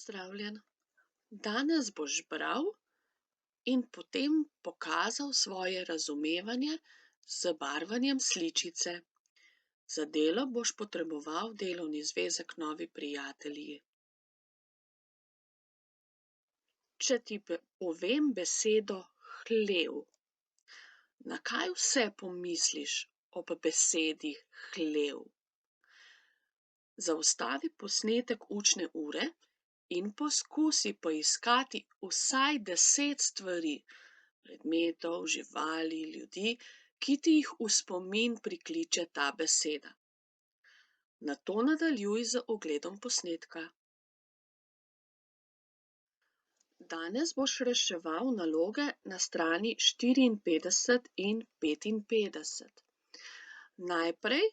Pozdravljen. Danes boš bral in potem pokazal svoje razumevanje z barvanjem sličice. Za delo boš potreboval delovni zvezek Novi prijatelji. Če ti povem besedo hlev, na kaj vse pomisliš ob besedi hlev? Zaustavi posnetek učne ure in poskusi poiskati vsaj 10 stvari, predmetov, živali, ljudi, ki ti jih v spomin prikliče ta beseda. Nato nadaljuj z ogledom posnetka. Danes boš reševal naloge na strani 54 in 55. Najprej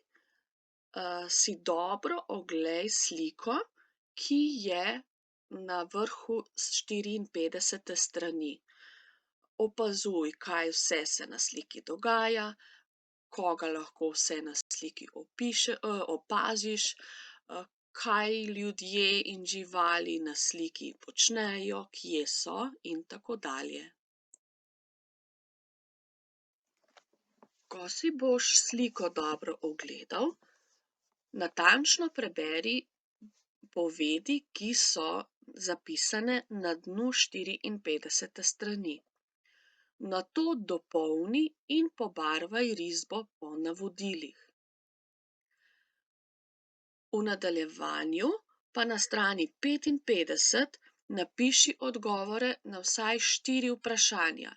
si dobro oglej sliko, ki je na vrhu 54. strani. Opazuj, kaj vse se na sliki dogaja, koga lahko vse na sliki opaziš, kaj ljudje in živali na sliki počnejo, kje so in tako dalje. Ko si boš sliko dobro ogledal, natančno preberi povedi, ki so zapisane na dnu 54. strani. Nato dopolni in pobarvaj risbo po navodilih. V nadaljevanju pa na strani 55 napiši odgovore na vsaj 4 vprašanja.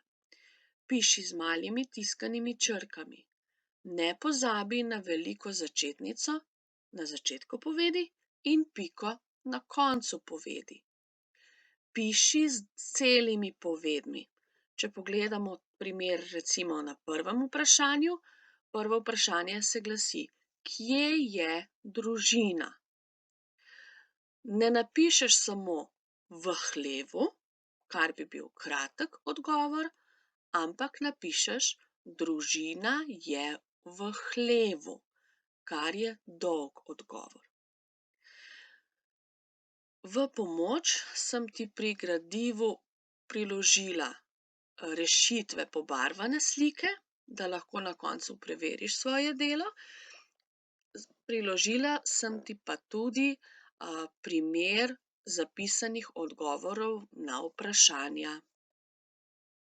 Piši z malimi tiskanimi črkami. Ne pozabi na veliko začetnico na začetku povedi in piko na koncu povedi. Piši z celimi povedmi. Če pogledamo primer recimo na prvem vprašanju, prvo vprašanje se glasi: kje je družina? Ne napišeš samo v hlevu, kar bi bil kratek odgovor, ampak napišeš: družina je v hlevu, kar je dolg odgovor. V pomoč sem ti pri gradivu priložila rešitve pobarvane slike, da lahko na koncu preveriš svoje delo. Priložila sem ti pa tudi primer zapisanih odgovorov na vprašanja.